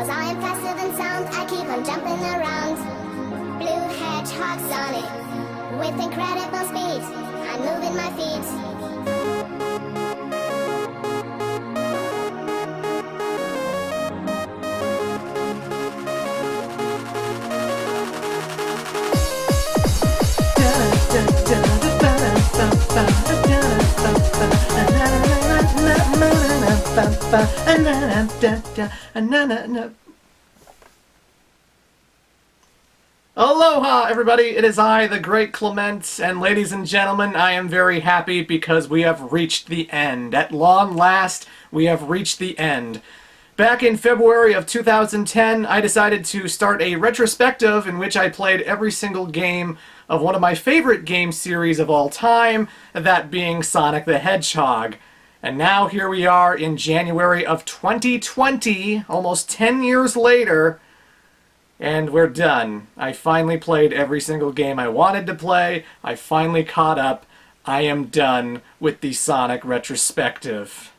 'cause I am faster than sound, I keep on jumping around. Blue hedgehog Sonic, with incredible speed, I'm moving my feet. Aloha, everybody! It is I, the great Clement, and ladies and gentlemen, I am very happy because we have reached the end. At long last, we have reached the end. Back in February of 2010, I decided to start a retrospective in which I played every single game of one of my favorite game series of all time, that being Sonic the Hedgehog. And now here we are in January of 2020, almost 10 years later, and we're done. I finally played every single game I wanted to play. I finally caught up. I am done with the Sonic retrospective.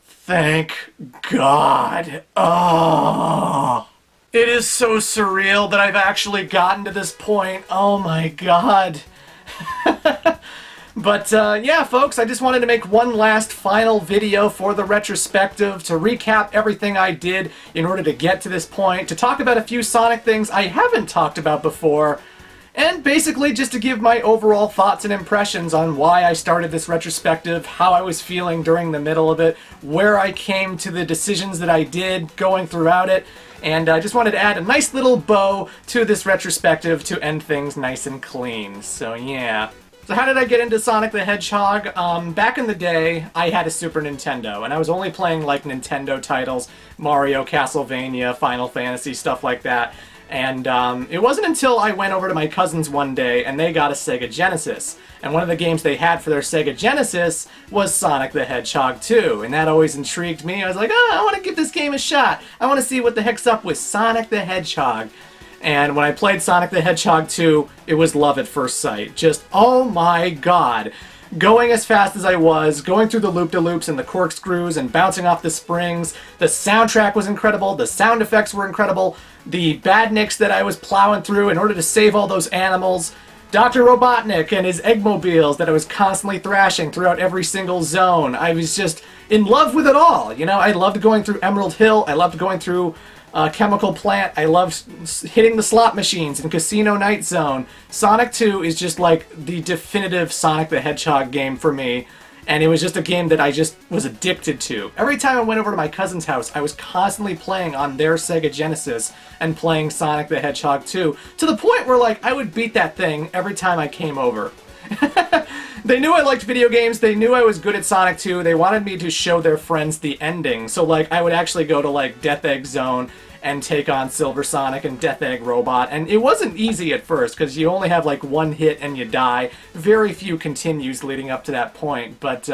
Thank God. Oh, it is so surreal that I've actually gotten to this point. Oh my God. But yeah, folks, I just wanted to make one last final video for the retrospective to recap everything I did in order to get to this point, to talk about a few Sonic things I haven't talked about before, and basically just to give my overall thoughts and impressions on why I started this retrospective, how I was feeling during the middle of it, where I came to the decisions that I did going throughout it, and I just wanted to add a nice little bow to this retrospective to end things nice and clean. So yeah. So how did I get into Sonic the Hedgehog? Back in the day, I had a Super Nintendo, and I was only playing, like, Nintendo titles, Mario, Castlevania, Final Fantasy, stuff like that. And it wasn't until I went over to my cousins one day, and they got a Sega Genesis. And one of the games they had for their Sega Genesis was Sonic the Hedgehog 2, and that always intrigued me. I was like, oh, I want to give this game a shot. I want to see what the heck's up with Sonic the Hedgehog. And when I played Sonic the Hedgehog 2, it was love at first sight. Just, oh my God. Going as fast as I was, going through the loop-de-loops and the corkscrews and bouncing off the springs. The soundtrack was incredible, the sound effects were incredible, the badniks that I was plowing through in order to save all those animals, Dr. Robotnik and his Eggmobiles that I was constantly thrashing throughout every single zone. I was just in love with it all. You know, I loved going through Emerald Hill, I loved going through Chemical Plant. I loved hitting the slot machines in Casino Night Zone. Sonic 2 is just like the definitive Sonic the Hedgehog game for me, and it was just a game that I just was addicted to. Every time I went over to my cousin's house, I was constantly playing on their Sega Genesis and playing Sonic the Hedgehog 2, to the point where, like, I would beat that thing every time I came over. They knew I liked video games, they knew I was good at Sonic 2, they wanted me to show their friends the ending, so like I would actually go to like Death Egg Zone and take on Silver Sonic and Death Egg Robot, and it wasn't easy at first, because you only have like one hit and you die. Very few continues leading up to that point, but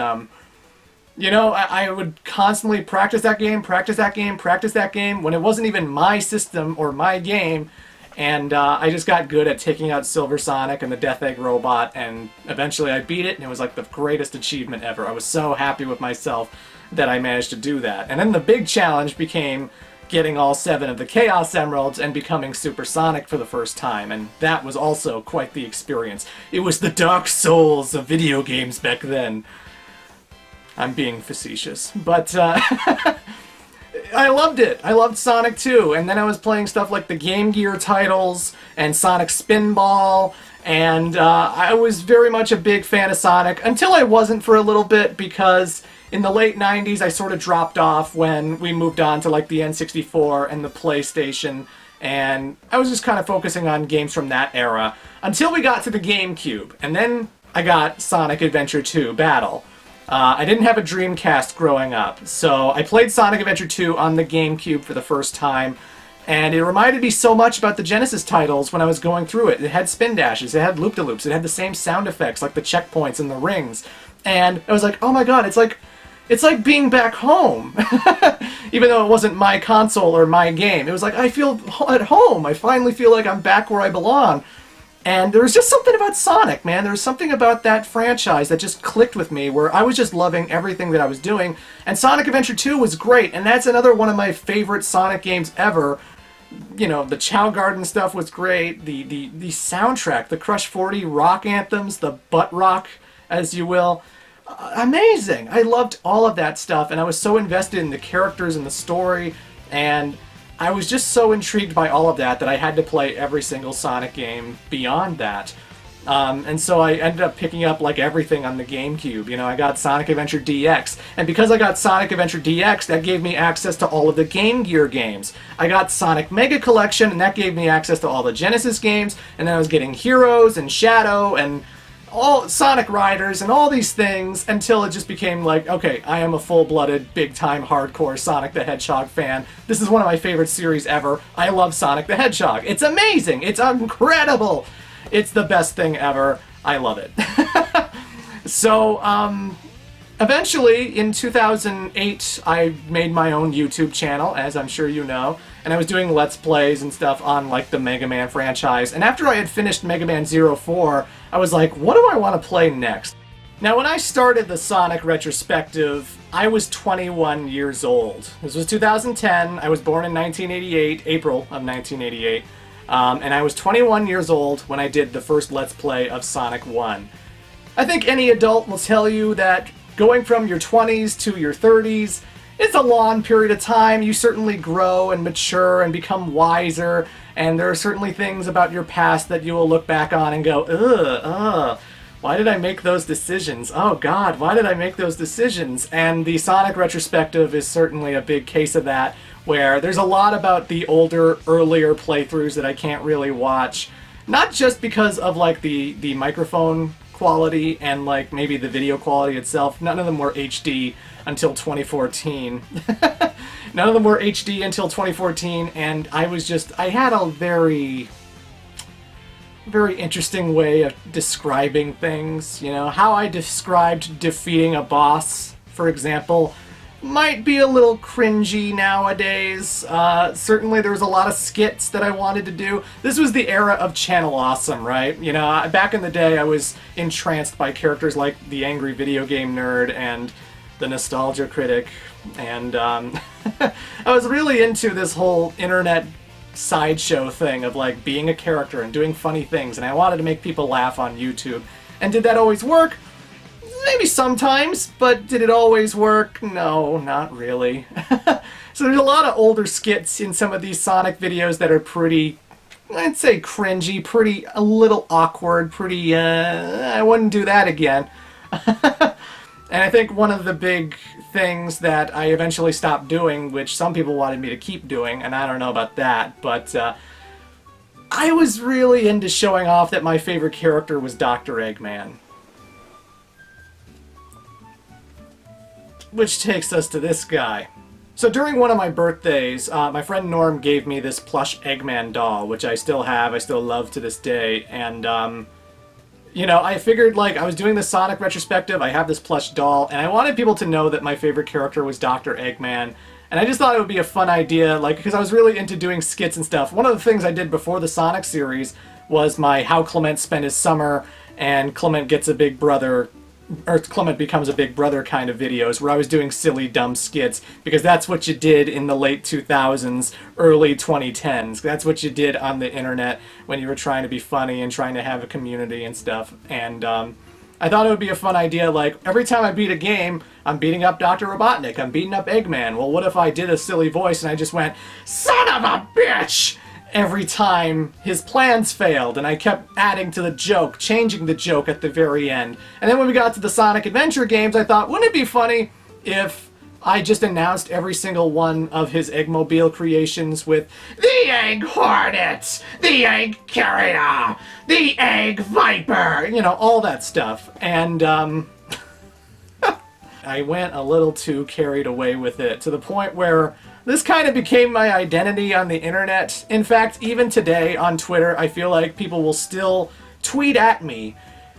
you know, I would constantly practice that game, practice that game, practice that game, when it wasn't even my system or my game. And I just got good at taking out Silver Sonic and the Death Egg Robot, and eventually I beat it, and it was like the greatest achievement ever. I was so happy with myself that I managed to do that. And then the big challenge became getting all 7 of the Chaos Emeralds and becoming Super Sonic for the first time, and that was also quite the experience. It was the Dark Souls of video games back then. I'm being facetious, but I loved it. I loved Sonic 2, and then I was playing stuff like the Game Gear titles and Sonic Spinball, and I was very much a big fan of Sonic, until I wasn't for a little bit, because in the late 90s I sort of dropped off when we moved on to like the N64 and the PlayStation, and I was just kind of focusing on games from that era, until we got to the GameCube, and then I got Sonic Adventure 2 Battle. I didn't have a Dreamcast growing up, so I played Sonic Adventure 2 on the GameCube for the first time, and it reminded me so much about the Genesis titles when I was going through it. It had spin dashes, it had loop-de-loops, it had the same sound effects like the checkpoints and the rings, and I was like, oh my god, it's like being back home. Even though it wasn't my console or my game, it was like, I feel at home. I finally feel like I'm back where I belong. And there was just something about Sonic, man. There was something about that franchise that just clicked with me, where I was just loving everything that I was doing. And Sonic Adventure 2 was great, and that's another one of my favorite Sonic games ever. You know, the Chow Garden stuff was great. The soundtrack, the Crush 40 rock anthems, the butt rock, as you will. Amazing. I loved all of that stuff, and I was so invested in the characters and the story, and I was just so intrigued by all of that I had to play every single Sonic game beyond that. And so I ended up picking up like everything on the GameCube. You know, I got Sonic Adventure DX, and because I got Sonic Adventure DX, that gave me access to all of the Game Gear games. I got Sonic Mega Collection, and that gave me access to all the Genesis games, and then I was getting Heroes and Shadow and all Sonic Riders and all these things, until it just became like, okay, I am a full-blooded, big-time, hardcore Sonic the Hedgehog fan. This is one of my favorite series ever. I love Sonic the Hedgehog. It's amazing. It's incredible. It's the best thing ever. I love it. So, eventually, in 2008, I made my own YouTube channel, as I'm sure you know, and I was doing Let's Plays and stuff on, like, the Mega Man franchise. And after I had finished Mega Man 04, I was like, what do I want to play next? Now, when I started the Sonic Retrospective, I was 21 years old. This was 2010. I was born in 1988, April of 1988. And I was 21 years old when I did the first Let's Play of Sonic 1. I think any adult will tell you that going from your 20s to your 30s, it's a long period of time. You certainly grow and mature and become wiser, and there are certainly things about your past that you will look back on and go, why did I make those decisions? Oh God, why did I make those decisions? And the Sonic Retrospective is certainly a big case of that, where there's a lot about the older, earlier playthroughs that I can't really watch. Not just because of like the microphone quality and like maybe the video quality itself. None of them were HD until 2014. None of them were HD until 2014, and I had a very interesting way of describing things. You know, how I described defeating a boss, for example, might be a little cringy nowadays. Certainly there was a lot of skits that I wanted to do. This was the era of Channel Awesome, right? You know, back in the day I was entranced by characters like the Angry Video Game Nerd and the Nostalgia Critic, and I was really into this whole internet sideshow thing of like being a character and doing funny things, and I wanted to make people laugh on YouTube. And did that always work? Maybe sometimes, but did it always work? No, not really. So there's a lot of older skits in some of these Sonic videos that are pretty, I'd say cringy, pretty a little awkward, pretty, I wouldn't do that again. And I think one of the big things that I eventually stopped doing, which some people wanted me to keep doing, and I don't know about that, but I was really into showing off that my favorite character was Dr. Eggman. Which takes us to this guy. So during one of my birthdays, my friend Norm gave me this plush Eggman doll, which I still have, I still love to this day, and you know, I figured, like, I was doing the Sonic Retrospective, I have this plush doll, and I wanted people to know that my favorite character was Dr. Eggman, and I just thought it would be a fun idea, like, because I was really into doing skits and stuff. One of the things I did before the Sonic series was my How Clement Spent His Summer, and Clement Gets a Big Brother, or Clement Becomes a Big Brother kind of videos, where I was doing silly, dumb skits, because that's what you did in the late 2000s, early 2010s. That's what you did on the internet when you were trying to be funny and trying to have a community and stuff. And I thought it would be a fun idea, like, every time I beat a game, I'm beating up Dr. Robotnik, I'm beating up Eggman. Well, what if I did a silly voice and I just went, "Son of a bitch!" every time his plans failed, and I kept adding to the joke, changing the joke at the very end. And then when we got to the Sonic Adventure games, I thought, wouldn't it be funny if I just announced every single one of his Eggmobile creations with the Egg Hornet, the Egg Carrier, the Egg Viper, you know, all that stuff. And I went a little too carried away with it, to the point where this kind of became my identity on the internet. In fact, even today on Twitter, I feel like people will still tweet at me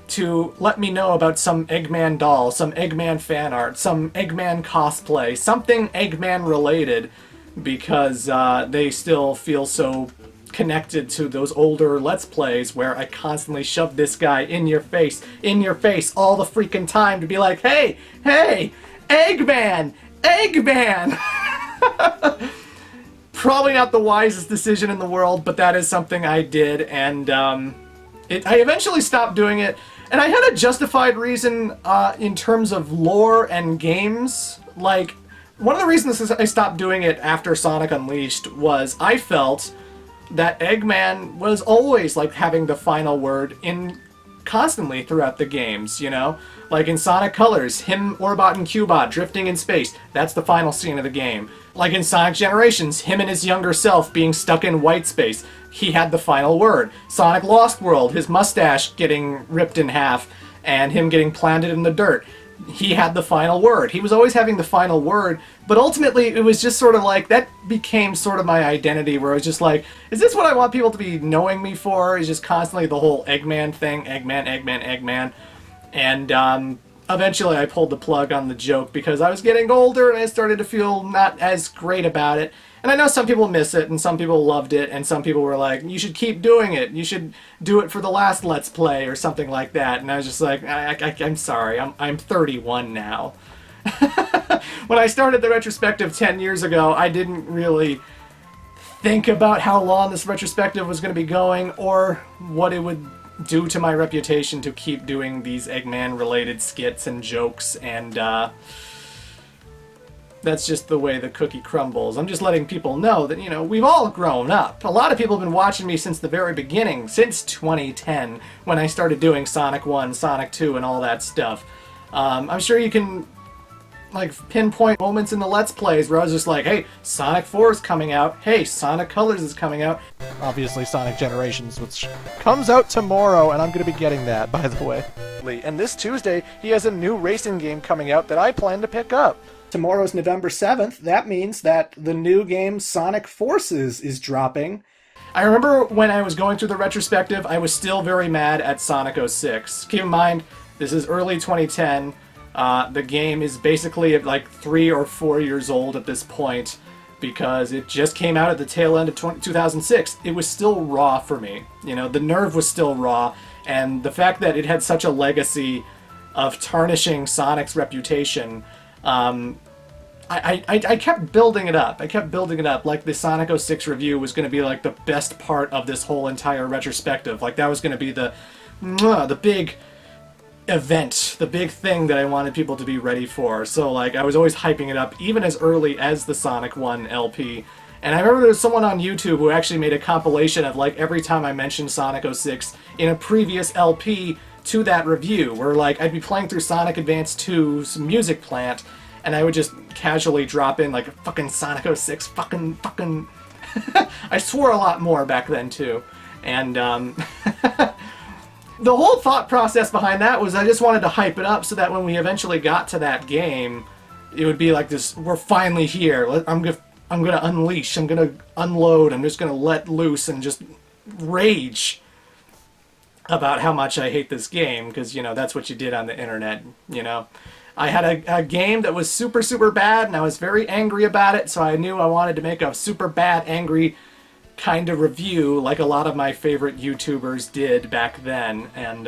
to let me know about some Eggman doll, some Eggman fan art, some Eggman cosplay, something Eggman related, because they still feel so connected to those older Let's Plays where I constantly shoved this guy in your face all the freaking time to be like, hey, Eggman! Eggman! Probably not the wisest decision in the world, but that is something I did, and I eventually stopped doing it, and I had a justified reason in terms of lore and games. Like, one of the reasons I stopped doing it after Sonic Unleashed was I felt that Eggman was always, like, having the final word constantly throughout the games, you know? Like in Sonic Colors, him, Orbot, and Cubot drifting in space, that's the final scene of the game. Like in Sonic Generations, him and his younger self being stuck in white space, he had the final word. Sonic Lost World, his mustache getting ripped in half, and him getting planted in the dirt, he had the final word. He was always having the final word, but ultimately it was just sort of like, that became sort of my identity, where I was just like, is this what I want people to be knowing me for? Is just constantly the whole Eggman thing, Eggman, Eggman, Eggman. And eventually I pulled the plug on the joke because I was getting older and I started to feel not as great about it. And I know some people miss it, and some people loved it, and some people were like, you should keep doing it. You should do it for the last Let's Play, or something like that. And I was just like, I'm sorry, I'm 31 now. When I started the retrospective 10 years ago, I didn't really think about how long this retrospective was going to be going, or what it would do to my reputation to keep doing these Eggman-related skits and jokes, and that's just the way the cookie crumbles. I'm just letting people know that, you know, we've all grown up. A lot of people have been watching me since the very beginning, since 2010, when I started doing Sonic 1, Sonic 2, and all that stuff. I'm sure you can, like, pinpoint moments in the Let's Plays where I was just like, hey, Sonic 4 is coming out, hey, Sonic Colors is coming out. Obviously Sonic Generations, which comes out tomorrow, and I'm going to be getting that, by the way. And this Tuesday, he has a new racing game coming out that I plan to pick up. Tomorrow's November 7th. That means that the new game Sonic Forces is dropping. I remember when I was going through the retrospective, I was still very mad at Sonic 06. Keep in mind, this is early 2010. The game is basically like 3 or 4 years old at this point because it just came out at the tail end of 2006. It was still raw for me. You know, the nerve was still raw, and the fact that it had such a legacy of tarnishing Sonic's reputation, I kept building it up. I kept building it up like the Sonic 06 review was going to be like the best part of this whole entire retrospective. Like that was going to be the big event, the big thing that I wanted people to be ready for. So like I was always hyping it up even as early as the Sonic 1 LP. And I remember there was someone on YouTube who actually made a compilation of like every time I mentioned Sonic 06 in a previous LP to that review, where like I'd be playing through Sonic Advance 2's Music Plant, and I would just casually drop in like fucking Sonic 06, fucking I swore a lot more back then too. And the whole thought process behind that was I just wanted to hype it up so that when we eventually got to that game, it would be like this, we're finally here, I'm gonna unleash, I'm gonna unload, I'm just gonna let loose and just rage about how much I hate this game, because, you know, that's what you did on the internet, you know. I had a game that was super, super bad, and I was very angry about it, so I knew I wanted to make a super bad, angry kind of review, like a lot of my favorite YouTubers did back then, and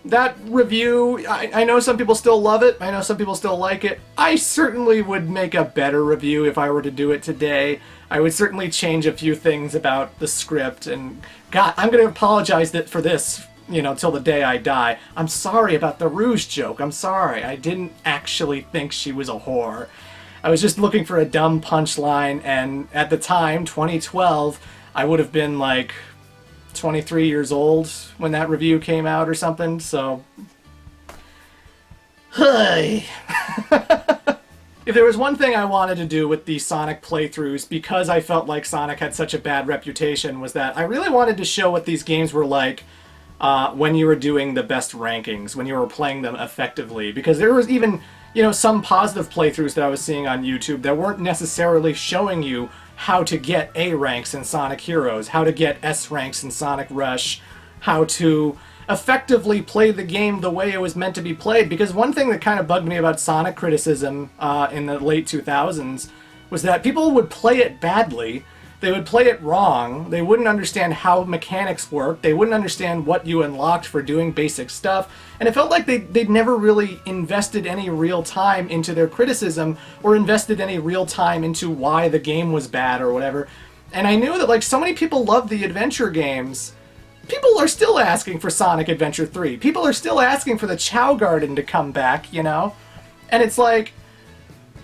that review, I know some people still love it, I know some people still like it. I certainly would make a better review if I were to do it today. I would certainly change a few things about the script, and God, I'm going to apologize for this, you know, till the day I die. I'm sorry about the Rouge joke, I'm sorry. I didn't actually think she was a whore. I was just looking for a dumb punchline, and at the time, 2012, I would have been like 23 years old when that review came out or something, so... Hey. If there was one thing I wanted to do with the Sonic playthroughs, because I felt like Sonic had such a bad reputation, was that I really wanted to show what these games were like when you were doing the best rankings, when you were playing them effectively. Because there was even, you know, some positive playthroughs that I was seeing on YouTube that weren't necessarily showing you how to get A ranks in Sonic Heroes, how to get S ranks in Sonic Rush, how to effectively play the game the way it was meant to be played. Because one thing that kind of bugged me about Sonic criticism in the late 2000s was that people would play it badly, they would play it wrong, they wouldn't understand how mechanics work, they wouldn't understand what you unlocked for doing basic stuff, and it felt like they'd never really invested any real time into their criticism or invested any real time into why the game was bad or whatever. And I knew that, like, so many people love the adventure games. People are still asking for Sonic Adventure 3. People are still asking for the Chow Garden to come back, you know? And it's like,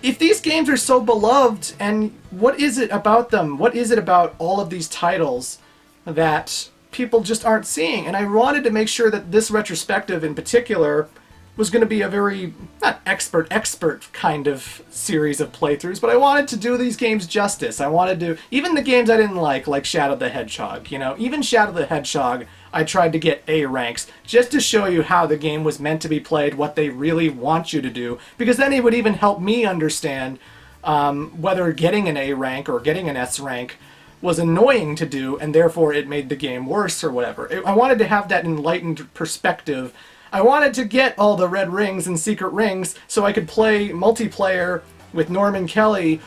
if these games are so beloved, and what is it about them? What is it about all of these titles that people just aren't seeing? And I wanted to make sure that this retrospective in particular was going to be a very, not expert kind of series of playthroughs, but I wanted to do these games justice. I wanted to, even the games I didn't like Shadow the Hedgehog, you know, even Shadow the Hedgehog, I tried to get A ranks, just to show you how the game was meant to be played, what they really want you to do, because then it would even help me understand whether getting an A rank or getting an S rank was annoying to do, and therefore it made the game worse or whatever. I wanted to have that enlightened perspective. I wanted to get all the red rings and secret rings so I could play multiplayer with Norman Kelly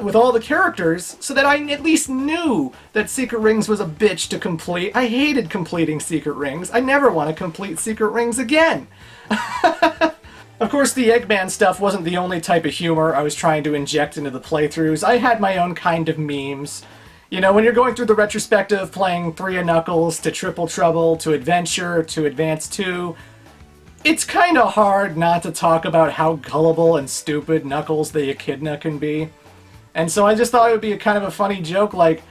with all the characters, so that I at least knew that Secret Rings was a bitch to complete. I hated completing Secret Rings. I never want to complete Secret Rings again. Of course, the Eggman stuff wasn't the only type of humor I was trying to inject into the playthroughs. I had my own kind of memes. You know, when you're going through the retrospective, playing 3 of Knuckles, to Triple Trouble, to Adventure, to Advance 2, it's kind of hard not to talk about how gullible and stupid Knuckles the Echidna can be. And so I just thought it would be a kind of a funny joke, like,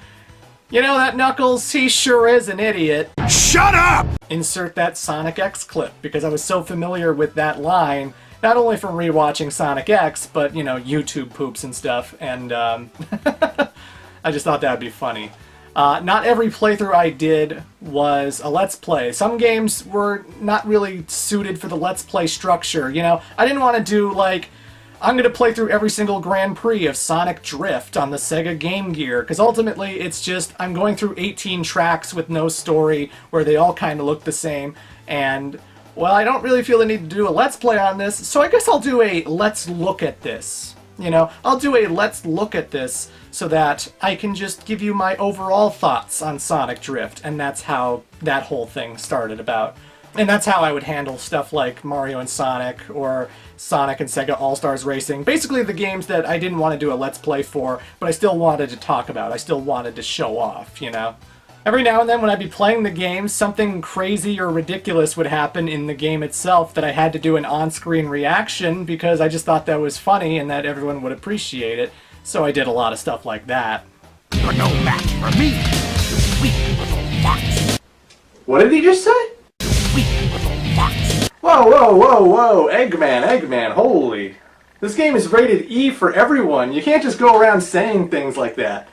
you know, that Knuckles, he sure is an idiot. Shut up! Insert that Sonic X clip, because I was so familiar with that line, not only from rewatching Sonic X, but, you know, YouTube poops and stuff, and I just thought that would be funny. Not every playthrough I did was a Let's Play. Some games were not really suited for the Let's Play structure, you know? I didn't want to do, like, I'm going to play through every single Grand Prix of Sonic Drift on the SEGA Game Gear, because ultimately it's just, I'm going through 18 tracks with no story, where they all kind of look the same, and, well, I don't really feel the need to do a Let's Play on this, so I guess I'll do a Let's Look at This. You know, I'll do a Let's Look at This so that I can just give you my overall thoughts on Sonic Drift, and that's how that whole thing started about. And that's how I would handle stuff like Mario and Sonic, or Sonic and Sega All-Stars Racing. Basically the games that I didn't want to do a Let's Play for, but I still wanted to talk about. I still wanted to show off, you know? Every now and then when I'd be playing the game, something crazy or ridiculous would happen in the game itself that I had to do an on-screen reaction, because I just thought that was funny and that everyone would appreciate it. So I did a lot of stuff like that. You're no match for me, you sweet little fox. What did he just say? Sweet little fox. Whoa, whoa, whoa, whoa, Eggman, holy. This game is rated E for everyone. You can't just go around saying things like that.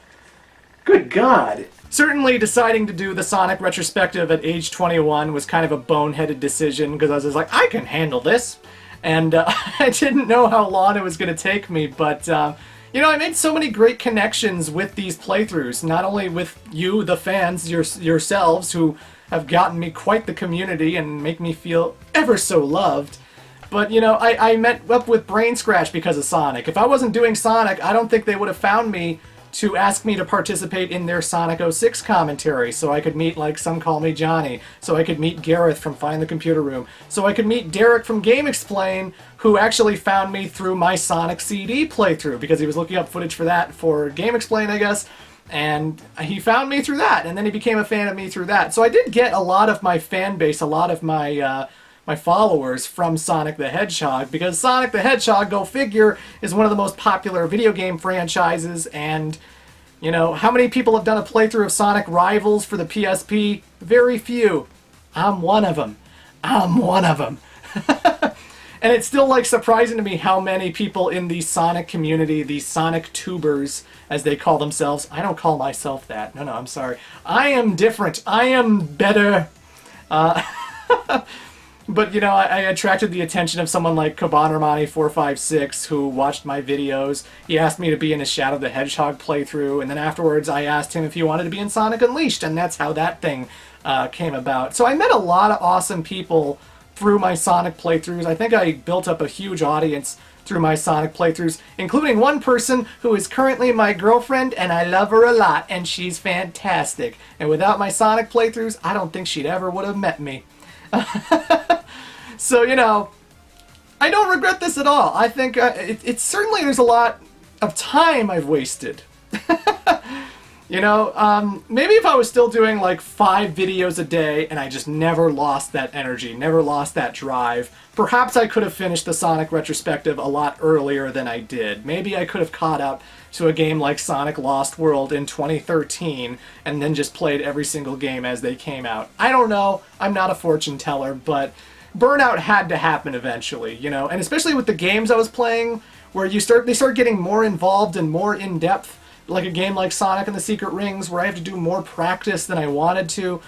Good God. Certainly deciding to do the Sonic retrospective at age 21 was kind of a boneheaded decision, because I was just like, I can handle this. And I didn't know how long it was going to take me, but, you know, I made so many great connections with these playthroughs, not only with you, the fans, yourselves, who have gotten me quite the community and make me feel ever so loved, but, you know, I met up with Brain Scratch because of Sonic. If I wasn't doing Sonic, I don't think they would have found me to ask me to participate in their Sonic 06 commentary, so I could meet, like, Some Call Me Johnny, so I could meet Gareth from Find the Computer Room, so I could meet Derek from Game Explain, who actually found me through my Sonic CD playthrough, because he was looking up footage for that for Game Explain, I guess, and he found me through that, and then he became a fan of me through that. So I did get a lot of my fan base, a lot of my my followers from Sonic the Hedgehog, because Sonic the Hedgehog, go figure, is one of the most popular video game franchises, and, you know, how many people have done a playthrough of Sonic Rivals for the PSP? Very few. I'm one of them. I'm one of them. And it's still, like, surprising to me how many people in the Sonic community, the Sonic tubers, as they call themselves. I don't call myself that. No, I'm sorry. I am different. I am better. But, you know, I attracted the attention of someone like Kabanramani456, who watched my videos. He asked me to be in a Shadow the Hedgehog playthrough, and then afterwards I asked him if he wanted to be in Sonic Unleashed, and that's how that thing came about. So I met a lot of awesome people through my Sonic playthroughs. I think I built up a huge audience through my Sonic playthroughs, including one person who is currently my girlfriend, and I love her a lot, and she's fantastic. And without my Sonic playthroughs, I don't think she'd ever would have met me. So, you know, I don't regret this at all. I think it's certainly, there's a lot of time I've wasted. You know, maybe if I was still doing like 5 videos a day and I just never lost that energy, never lost that drive, perhaps I could have finished the Sonic retrospective a lot earlier than I did. Maybe I could have caught up to a game like Sonic Lost World in 2013 and then just played every single game as they came out. I don't know. I'm not a fortune teller, but burnout had to happen eventually, you know, and especially with the games I was playing where they start getting more involved and more in-depth. Like a game like Sonic and the Secret Rings, where I have to do more practice than I wanted to.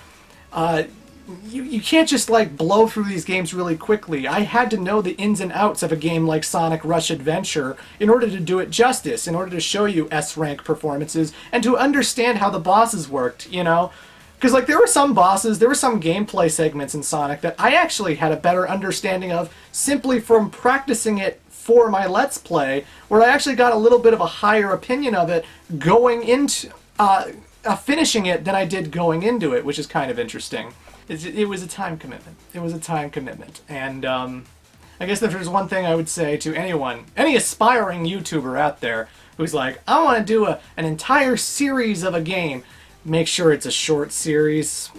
You can't just like blow through these games really quickly. I had to know the ins and outs of a game like Sonic Rush Adventure in order to do it justice, in order to show you S-rank performances, and to understand how the bosses worked, you know? Because like there were some bosses, there were some gameplay segments in Sonic that I actually had a better understanding of simply from practicing it for my Let's Play, where I actually got a little bit of a higher opinion of it going into finishing it than I did going into it, which is kind of interesting. It was a time commitment. It was a time commitment. And I guess if there's one thing I would say to anyone, any aspiring YouTuber out there who's like, I want to do an entire series of a game, make sure it's a short series.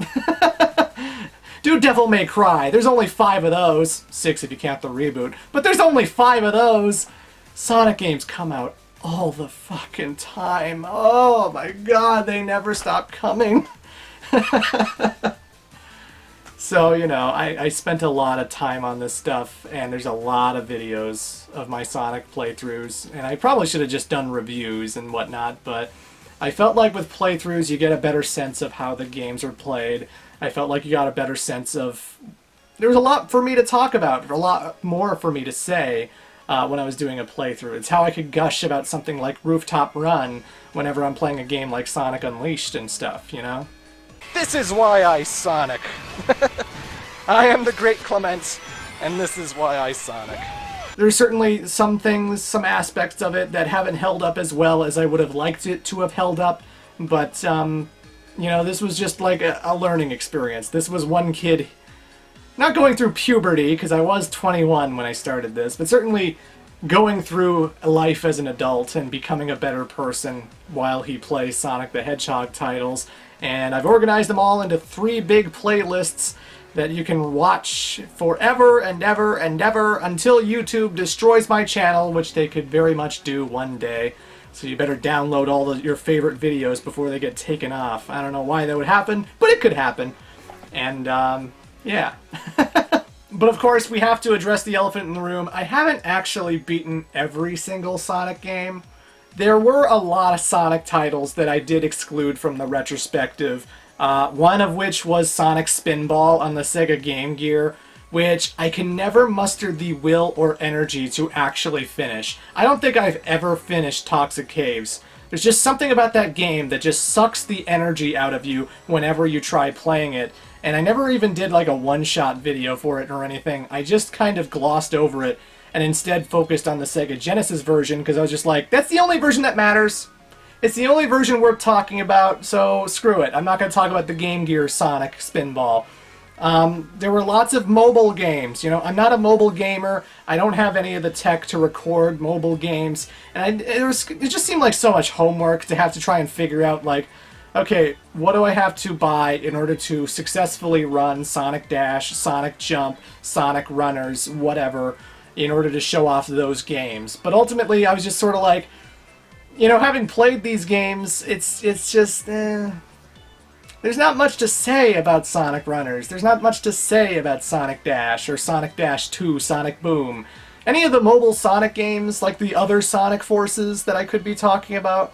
Do Devil May Cry. There's only 5 of those. 6 if you count the reboot. But there's only 5 of those. Sonic games come out all the fucking time. Oh my god, they never stop coming. So, you know, I spent a lot of time on this stuff, and there's a lot of videos of my Sonic playthroughs, and I probably should have just done reviews and whatnot, but I felt like with playthroughs you get a better sense of how the games are played. I felt like you got a better sense of... There was a lot for me to talk about, a lot more for me to say when I was doing a playthrough. It's how I could gush about something like Rooftop Run whenever I'm playing a game like Sonic Unleashed and stuff, you know? This is why I Sonic. I am the great Clement, and this is why I Sonic. There's certainly some things, some aspects of it that haven't held up as well as I would have liked it to have held up, but... you know, this was just like a learning experience. This was one kid, not going through puberty, because I was 21 when I started this, but certainly going through life as an adult and becoming a better person while he plays Sonic the Hedgehog titles. And I've organized them all into 3 big playlists that you can watch forever and ever and ever until YouTube destroys my channel, which they could very much do one day. So you better download all your favorite videos before they get taken off. I don't know why that would happen, but it could happen. And, yeah. But of course, we have to address the elephant in the room. I haven't actually beaten every single Sonic game. There were a lot of Sonic titles that I did exclude from the retrospective. One of which was Sonic Spinball on the SEGA Game Gear, which I can never muster the will or energy to actually finish. I don't think I've ever finished Toxic Caves. There's just something about that game that just sucks the energy out of you whenever you try playing it. And I never even did like a one-shot video for it or anything. I just kind of glossed over it and instead focused on the Sega Genesis version because I was just like, that's the only version that matters. It's the only version worth talking about, so screw it. I'm not going to talk about the Game Gear Sonic Spinball. There were lots of mobile games. You know, I'm not a mobile gamer. I don't have any of the tech to record mobile games. And it just seemed like so much homework to have to try and figure out, like, okay, what do I have to buy in order to successfully run Sonic Dash, Sonic Jump, Sonic Runners, whatever, in order to show off those games. But ultimately, I was just sort of like, you know, having played these games, it's just, there's not much to say about Sonic Runners. There's not much to say about Sonic Dash or Sonic Dash 2, Sonic Boom. Any of the mobile Sonic games, like the other Sonic Forces that I could be talking about,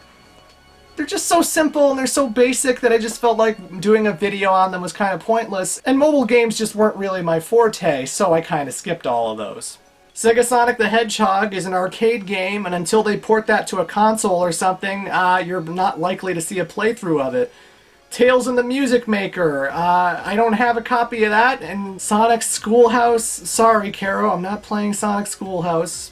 they're just so simple and they're so basic that I just felt like doing a video on them was kind of pointless, and mobile games just weren't really my forte, so I kind of skipped all of those. Sega Sonic the Hedgehog is an arcade game, and until they port that to a console or something, you're not likely to see a playthrough of it. Tales in the Music Maker. I don't have a copy of that. And Sonic Schoolhouse. Sorry, Caro, I'm not playing Sonic Schoolhouse.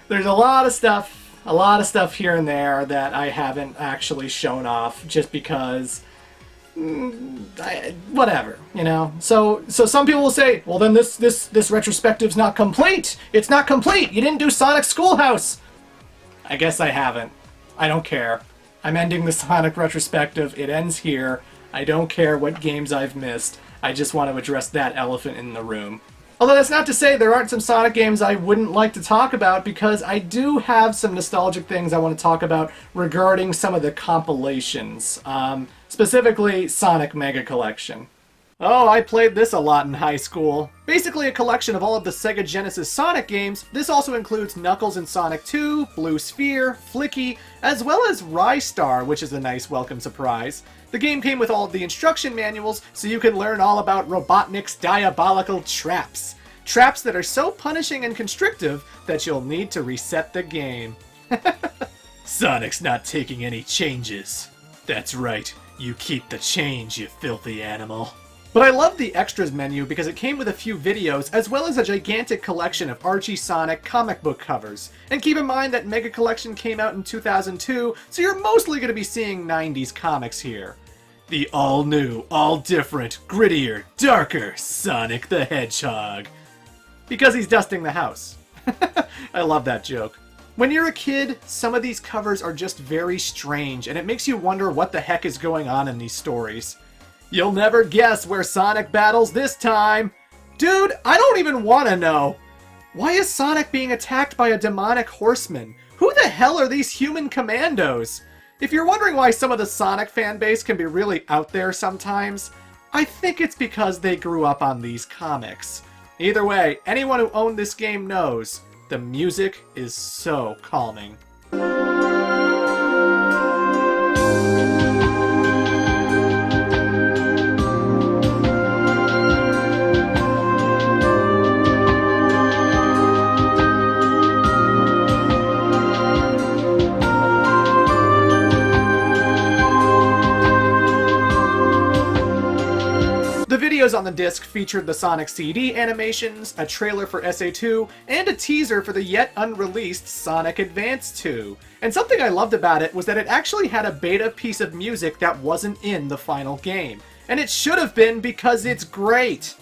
There's a lot of stuff here and there that I haven't actually shown off just because, whatever, you know. So some people will say, well, then this retrospective's not complete. It's not complete. You didn't do Sonic Schoolhouse. I guess I haven't. I don't care. I'm ending the Sonic retrospective. It ends here. I don't care what games I've missed. I just want to address that elephant in the room. Although that's not to say there aren't some Sonic games I wouldn't like to talk about, because I do have some nostalgic things I want to talk about regarding some of the compilations. Specifically, Sonic Mega Collection. Oh, I played this a lot in high school. Basically a collection of all of the Sega Genesis Sonic games. This also includes Knuckles and Sonic 2, Blue Sphere, Flicky, as well as Rystar, which is a nice welcome surprise. The game came with all of the instruction manuals, so you can learn all about Robotnik's diabolical traps. Traps that are so punishing and constrictive that you'll need to reset the game. Sonic's not taking any changes. That's right, you keep the change, you filthy animal. But I love the extras menu because it came with a few videos as well as a gigantic collection of Archie Sonic comic book covers. And keep in mind that Mega Collection came out in 2002, so you're mostly going to be seeing 90s comics here. The all-new, all-different, grittier, darker Sonic the Hedgehog. Because he's dusting the house. I love that joke. When you're a kid, some of these covers are just very strange, and it makes you wonder what the heck is going on in these stories. You'll never guess where Sonic battles this time! Dude, I don't even want to know! Why is Sonic being attacked by a demonic horseman? Who the hell are these human commandos? If you're wondering why some of the Sonic fanbase can be really out there sometimes, I think it's because they grew up on these comics. Either way, anyone who owned this game knows, the music is so calming. The videos on the disc featured the Sonic CD animations, a trailer for SA2, and a teaser for the yet unreleased Sonic Advance 2. And something I loved about it was that it actually had a beta piece of music that wasn't in the final game. And it should have been, because it's great!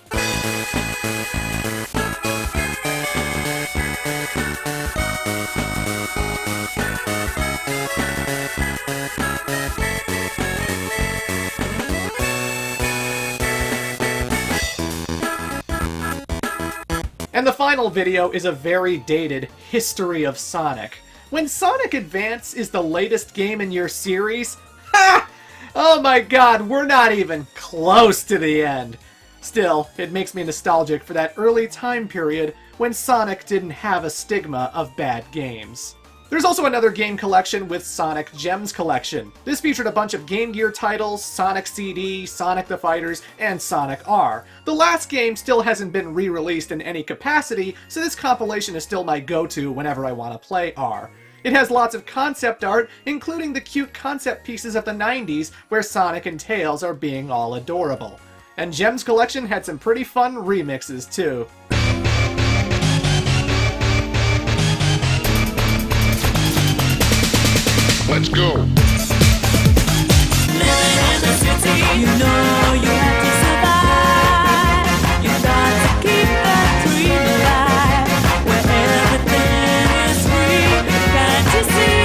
And the final video is a very dated History of Sonic. When Sonic Advance is the latest game in your series, ha! Oh my god, we're not even close to the end. Still, it makes me nostalgic for that early time period when Sonic didn't have a stigma of bad games. There's also another game collection with Sonic Gems Collection. This featured a bunch of Game Gear titles, Sonic CD, Sonic the Fighters, and Sonic R. The last game still hasn't been re-released in any capacity, so this compilation is still my go-to whenever I want to play R. It has lots of concept art, including the cute concept pieces of the 90s where Sonic and Tails are being all adorable. And Gems Collection had some pretty fun remixes too. Let's go. Living in the city, you know you have to survive. You got to keep that dream alive, where everything is free. Can't you see?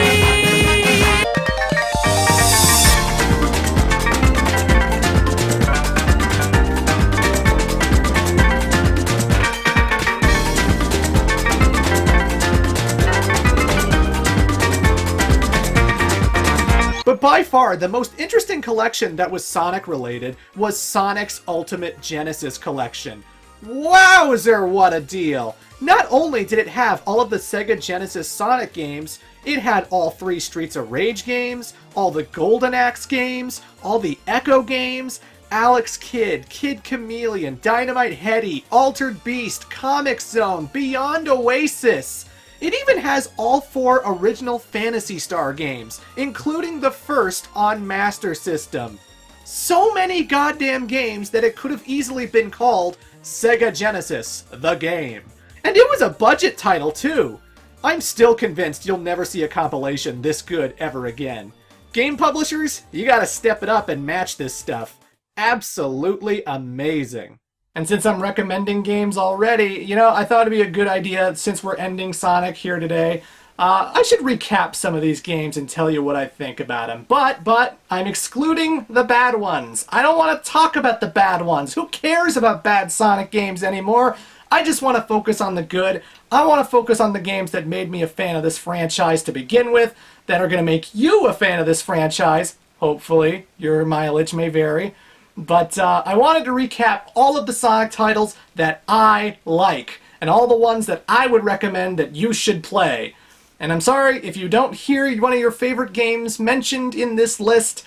But by far, the most interesting collection that was Sonic related was Sonic's Ultimate Genesis Collection. Wowzer, what a deal! Not only did it have all of the Sega Genesis Sonic games, it had all 3 Streets of Rage games, all the Golden Axe games, all the Echo games, Alex Kidd, Kid Chameleon, Dynamite Headdy, Altered Beast, Comic Zone, Beyond Oasis. It even has all 4 original Phantasy Star games, including the first on Master System. So many goddamn games that it could have easily been called Sega Genesis, the game. And it was a budget title too. I'm still convinced you'll never see a compilation this good ever again. Game publishers, you gotta step it up and match this stuff. Absolutely amazing. And since I'm recommending games already, I thought it'd be a good idea, since we're ending Sonic here today, I should recap some of these games and tell you what I think about them. But, I'm excluding the bad ones. I don't want to talk about the bad ones. Who cares about bad Sonic games anymore? I just want to focus on the good. I want to focus on the games that made me a fan of this franchise to begin with, that are going to make you a fan of this franchise. Hopefully, your mileage may vary. But I wanted to recap all of the Sonic titles that I like, and all the ones that I would recommend that you should play. And I'm sorry if you don't hear one of your favorite games mentioned in this list.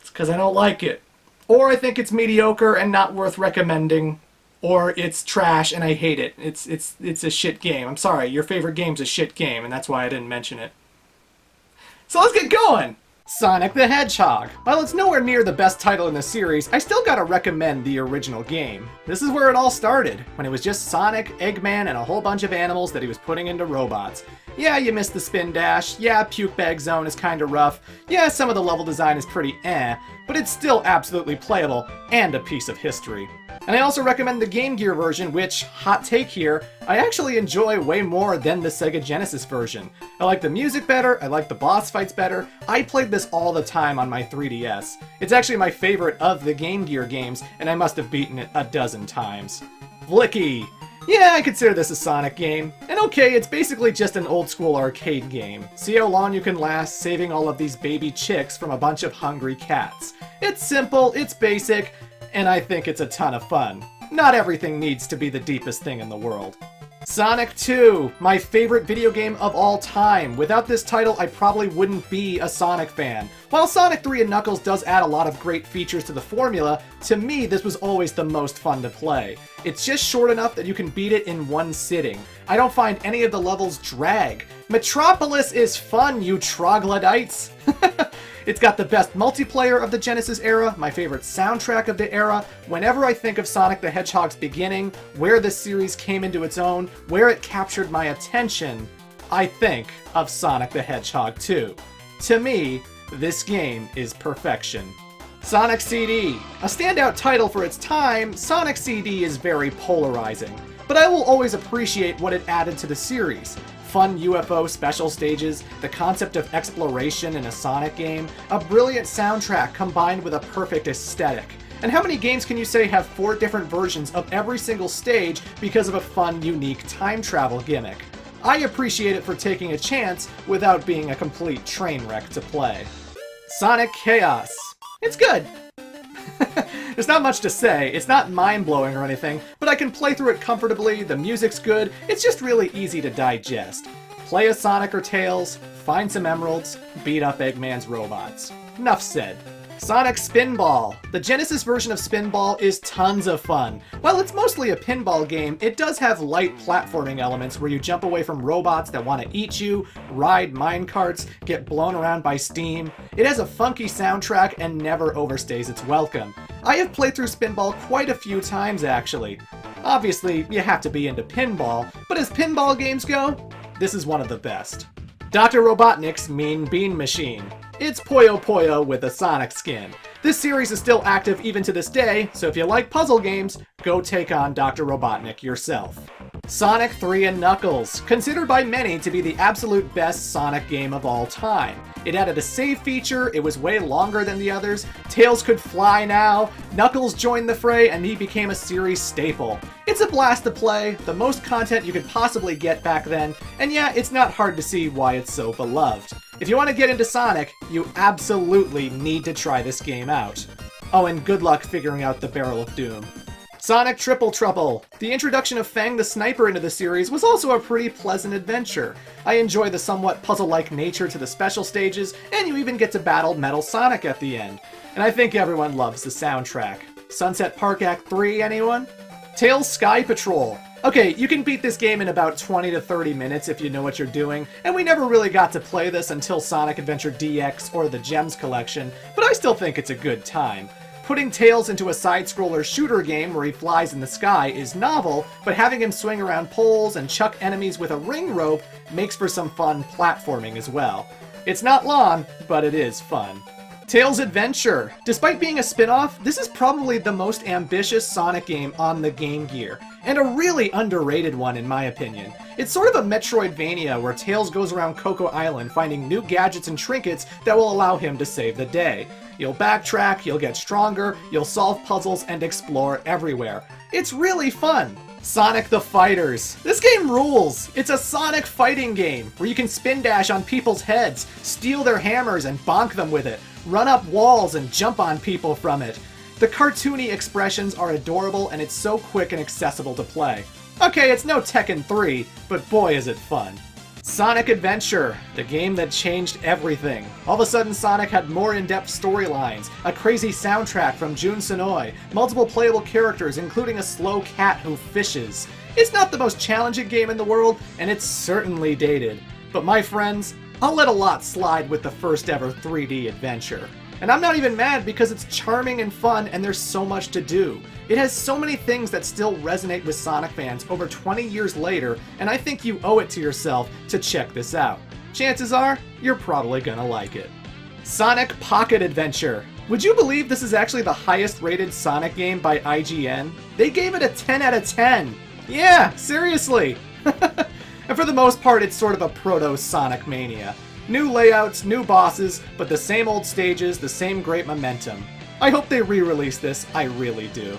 It's because I don't like it. Or I think it's mediocre and not worth recommending. Or it's trash and I hate it. It's a shit game. I'm sorry, your favorite game's a shit game, and that's why I didn't mention it. So let's get going! Sonic the Hedgehog. While it's nowhere near the best title in the series, I still gotta recommend the original game. This is where it all started, when it was just Sonic, Eggman, and a whole bunch of animals that he was putting into robots. Yeah, you missed the spin dash, yeah, Puke Bag Zone is kinda rough, yeah, some of the level design is pretty but it's still absolutely playable, and a piece of history. And I also recommend the Game Gear version, which, hot take here, I actually enjoy way more than the Sega Genesis version. I like the music better, I like the boss fights better. I played this all the time on my 3DS. It's actually my favorite of the Game Gear games, and I must have beaten it a dozen times. Flicky! Yeah, I consider this a Sonic game. And okay, it's basically just an old school arcade game. See how long you can last saving all of these baby chicks from a bunch of hungry cats. It's simple, it's basic, and I think it's a ton of fun. Not everything needs to be the deepest thing in the world. Sonic 2, my favorite video game of all time. Without this title, I probably wouldn't be a Sonic fan. While Sonic 3 and Knuckles does add a lot of great features to the formula, to me this was always the most fun to play. It's just short enough that you can beat it in one sitting. I don't find any of the levels drag. Metropolis is fun, you troglodytes! It's got the best multiplayer of the Genesis era, my favorite soundtrack of the era. Whenever I think of Sonic the Hedgehog's beginning, where this series came into its own, where it captured my attention, I think of Sonic the Hedgehog 2. To me, this game is perfection. Sonic CD. A standout title for its time, Sonic CD is very polarizing, but I will always appreciate what it added to the series. Fun UFO special stages, the concept of exploration in a Sonic game, a brilliant soundtrack combined with a perfect aesthetic. And how many games can you say have 4 different versions of every single stage because of a fun, unique time travel gimmick? I appreciate it for taking a chance without being a complete train wreck to play. Sonic Chaos. It's good. There's not much to say, it's not mind-blowing or anything, but I can play through it comfortably, the music's good, it's just really easy to digest. Play a Sonic or Tails, find some emeralds, beat up Eggman's robots. Enough said. Sonic Spinball. The Genesis version of Spinball is tons of fun. While it's mostly a pinball game, it does have light platforming elements where you jump away from robots that want to eat you, ride minecarts, get blown around by steam. It has a funky soundtrack and never overstays its welcome. I have played through Spinball quite a few times actually. Obviously, you have to be into pinball, but as pinball games go, this is one of the best. Dr. Robotnik's Mean Bean Machine. It's Puyo Puyo with a Sonic skin. This series is still active even to this day, so if you like puzzle games, go take on Dr. Robotnik yourself. Sonic 3 and Knuckles, considered by many to be the absolute best Sonic game of all time. It added a save feature, it was way longer than the others, Tails could fly now, Knuckles joined the fray, and he became a series staple. It's a blast to play, the most content you could possibly get back then, and yeah, it's not hard to see why it's so beloved. If you want to get into Sonic, you absolutely need to try this game out. Oh, and good luck figuring out the Barrel of Doom. Sonic Triple Trouble. The introduction of Fang the Sniper into the series was also a pretty pleasant adventure. I enjoy the somewhat puzzle-like nature to the special stages, and you even get to battle Metal Sonic at the end. And I think everyone loves the soundtrack. Sunset Park Act 3, anyone? Tails Sky Patrol. Okay, you can beat this game in about 20 to 30 minutes if you know what you're doing, and we never really got to play this until Sonic Adventure DX or the Gems collection, but I still think it's a good time. Putting Tails into a side-scroller shooter game where he flies in the sky is novel, but having him swing around poles and chuck enemies with a ring rope makes for some fun platforming as well. It's not long, but it is fun. Tails Adventure. Despite being a spin-off, this is probably the most ambitious Sonic game on the Game Gear, and a really underrated one in my opinion. It's sort of a Metroidvania where Tails goes around Coco Island finding new gadgets and trinkets that will allow him to save the day. You'll backtrack, you'll get stronger, you'll solve puzzles, and explore everywhere. It's really fun! Sonic the Fighters. This game rules! It's a Sonic fighting game where you can spin dash on people's heads, steal their hammers and bonk them with it, run up walls and jump on people from it. The cartoony expressions are adorable and it's so quick and accessible to play. Okay, it's no Tekken 3, but boy is it fun. Sonic Adventure, the game that changed everything. All of a sudden Sonic had more in-depth storylines, a crazy soundtrack from Jun Senoue, multiple playable characters including a slow cat who fishes. It's not the most challenging game in the world, and it's certainly dated. But my friends, I'll let a lot slide with the first ever 3D adventure. And I'm not even mad because it's charming and fun and there's so much to do. It has so many things that still resonate with Sonic fans over 20 years later, and I think you owe it to yourself to check this out. Chances are, you're probably gonna like it. Sonic Pocket Adventure. Would you believe this is actually the highest rated Sonic game by IGN? They gave it a 10 out of 10. Yeah, seriously. And for the most part, it's sort of a proto-Sonic Mania. New layouts, new bosses, but the same old stages, the same great momentum. I hope they re-release this, I really do.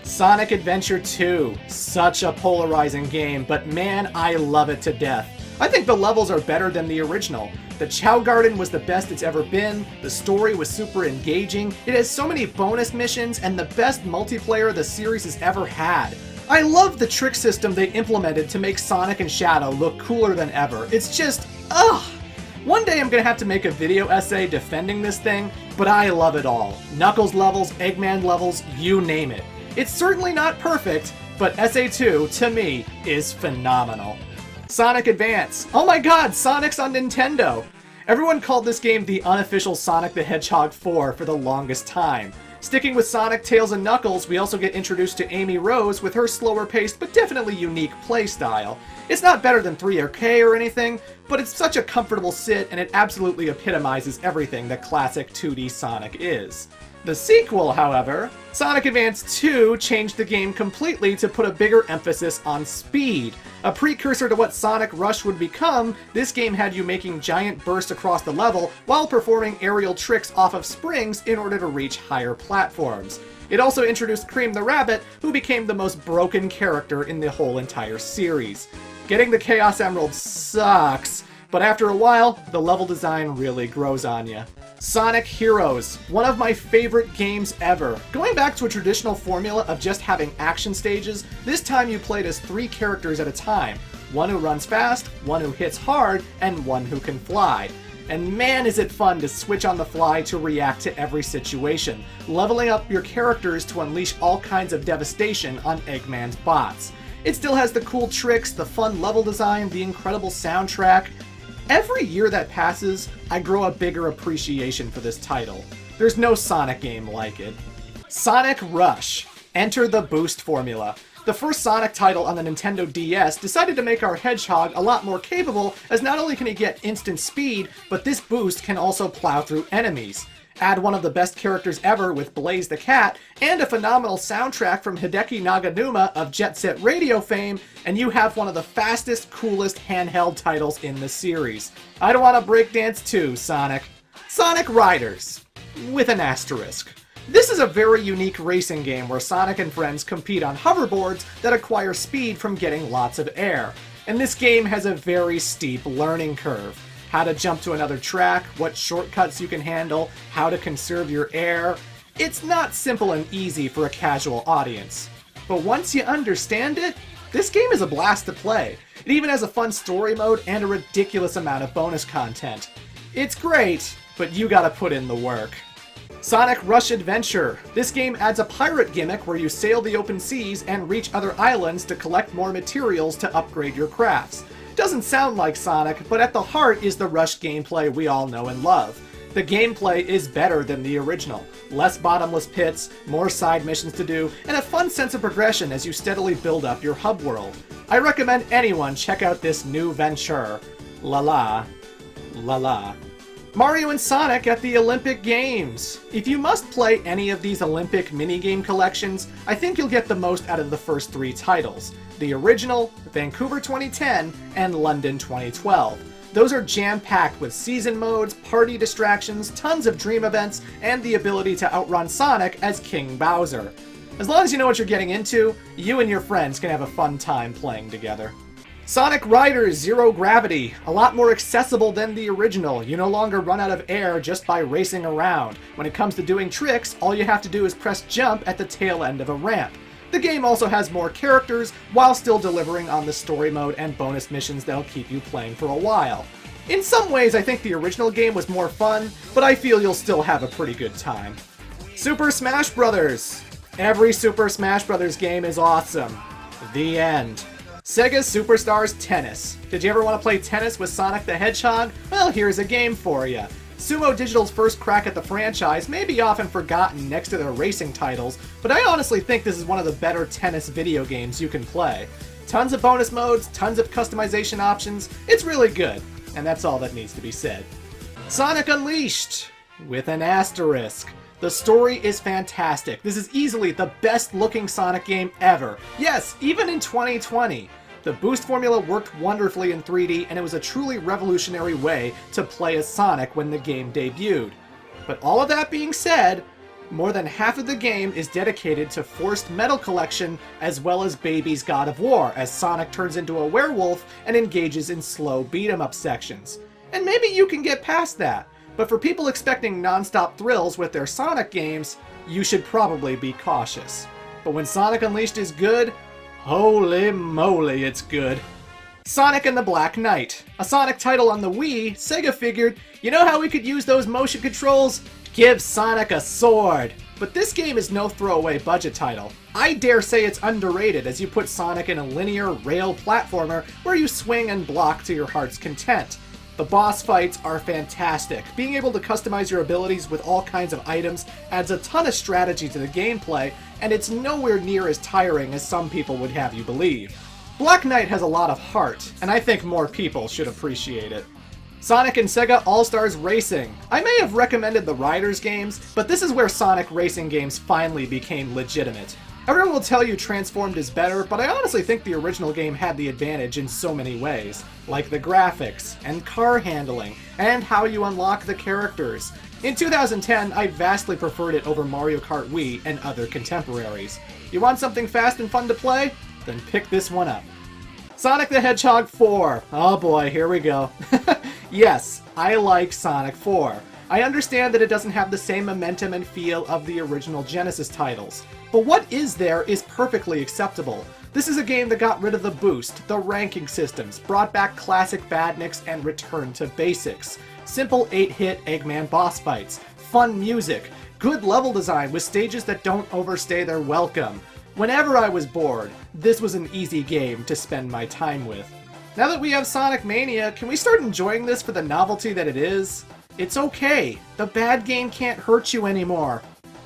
Sonic Adventure 2. Such a polarizing game, but man, I love it to death. I think the levels are better than the original. The Chow Garden was the best it's ever been, the story was super engaging, it has so many bonus missions, and the best multiplayer the series has ever had. I love the trick system they implemented to make Sonic and Shadow look cooler than ever. It's just, ugh! One day I'm gonna have to make a video essay defending this thing, but I love it all. Knuckles levels, Eggman levels, you name it. It's certainly not perfect, but SA2, to me, is phenomenal. Sonic Advance. Oh my god, Sonic's on Nintendo! Everyone called this game the unofficial Sonic the Hedgehog 4 for the longest time. Sticking with Sonic, Tails, and Knuckles, we also get introduced to Amy Rose with her slower-paced but definitely unique playstyle. It's not better than 3OK or anything, but it's such a comfortable sit and it absolutely epitomizes everything that classic 2D Sonic is. The sequel, however, Sonic Advance 2 changed the game completely to put a bigger emphasis on speed. A precursor to what Sonic Rush would become, this game had you making giant bursts across the level while performing aerial tricks off of springs in order to reach higher platforms. It also introduced Cream the Rabbit, who became the most broken character in the whole entire series. Getting the Chaos Emerald sucks, but after a while, the level design really grows on ya. Sonic Heroes, one of my favorite games ever. Going back to a traditional formula of just having action stages, this time you played as 3 characters at a time. One who runs fast, one who hits hard, and one who can fly. And man is it fun to switch on the fly to react to every situation, leveling up your characters to unleash all kinds of devastation on Eggman's bots. It still has the cool tricks, the fun level design, the incredible soundtrack. Every year that passes, I grow a bigger appreciation for this title. There's no Sonic game like it. Sonic Rush. Enter the boost formula. The first Sonic title on the Nintendo DS decided to make our Hedgehog a lot more capable, as not only can he get instant speed, but this boost can also plow through enemies. Add one of the best characters ever with Blaze the Cat, and a phenomenal soundtrack from Hideki Naganuma of Jet Set Radio fame, and you have one of the fastest, coolest handheld titles in the series. I don't want to breakdance too, Sonic. Sonic Riders. With an asterisk. This is a very unique racing game where Sonic and friends compete on hoverboards that acquire speed from getting lots of air. And this game has a very steep learning curve. How to jump to another track, what shortcuts you can handle, how to conserve your air. It's not simple and easy for a casual audience. But once you understand it, this game is a blast to play. It even has a fun story mode and a ridiculous amount of bonus content. It's great, but you gotta put in the work. Sonic Rush Adventure. This game adds a pirate gimmick where you sail the open seas and reach other islands to collect more materials to upgrade your crafts. Doesn't sound like Sonic, but at the heart is the Rush gameplay we all know and love. The gameplay is better than the original. Less bottomless pits, more side missions to do, and a fun sense of progression as you steadily build up your hub world. I recommend anyone check out this new venture. La la. La la. Mario and Sonic at the Olympic Games. If you must play any of these Olympic minigame collections, I think you'll get the most out of the first 3 titles. The original, Vancouver 2010, and London 2012. Those are jam-packed with season modes, party distractions, tons of dream events, and the ability to outrun Sonic as King Bowser. As long as you know what you're getting into, you and your friends can have a fun time playing together. Sonic Riders Zero Gravity, a lot more accessible than the original. You no longer run out of air just by racing around. When it comes to doing tricks, all you have to do is press jump at the tail end of a ramp. The game also has more characters, while still delivering on the story mode and bonus missions that'll keep you playing for a while. In some ways, I think the original game was more fun, but I feel you'll still have a pretty good time. Super Smash Bros. Every Super Smash Bros. Game is awesome. The end. SEGA Superstars Tennis. Did you ever want to play tennis with Sonic the Hedgehog? Well, here's a game for you. Sumo Digital's first crack at the franchise may be often forgotten next to their racing titles, but I honestly think this is one of the better tennis video games you can play. Tons of bonus modes, tons of customization options, it's really good, and that's all that needs to be said. Sonic Unleashed, with an asterisk. The story is fantastic. This is easily the best looking Sonic game ever. Yes, even in 2020. The boost formula worked wonderfully in 3D, and it was a truly revolutionary way to play as Sonic when the game debuted. But all of that being said, more than half of the game is dedicated to forced metal collection as well as Baby's God of War, as Sonic turns into a werewolf and engages in slow beat-em-up sections. And maybe you can get past that, but for people expecting non-stop thrills with their Sonic games, you should probably be cautious. But when Sonic Unleashed is good, holy moly, it's good. Sonic and the Black Knight. A Sonic title on the Wii, Sega figured, you know how we could use those motion controls? Give Sonic a sword! But this game is no throwaway budget title. I dare say it's underrated as you put Sonic in a linear rail platformer where you swing and block to your heart's content. The boss fights are fantastic. Being able to customize your abilities with all kinds of items adds a ton of strategy to the gameplay, and it's nowhere near as tiring as some people would have you believe. Black Knight has a lot of heart, and I think more people should appreciate it. Sonic and Sega All-Stars Racing. I may have recommended the Riders games, but this is where Sonic racing games finally became legitimate. Everyone will tell you Transformed is better, but I honestly think the original game had the advantage in so many ways, like the graphics, and car handling, and how you unlock the characters. In 2010, I vastly preferred it over Mario Kart Wii and other contemporaries. You want something fast and fun to play? Then pick this one up. Sonic the Hedgehog 4. Oh boy, here we go. Yes, I like Sonic 4. I understand that it doesn't have the same momentum and feel of the original Genesis titles, but what is there is perfectly acceptable. This is a game that got rid of the boost, the ranking systems, brought back classic badniks, and returned to basics. Simple 8-hit Eggman boss fights, fun music, good level design with stages that don't overstay their welcome. Whenever I was bored, this was an easy game to spend my time with. Now that we have Sonic Mania, can we start enjoying this for the novelty that it is? It's okay. The bad game can't hurt you anymore.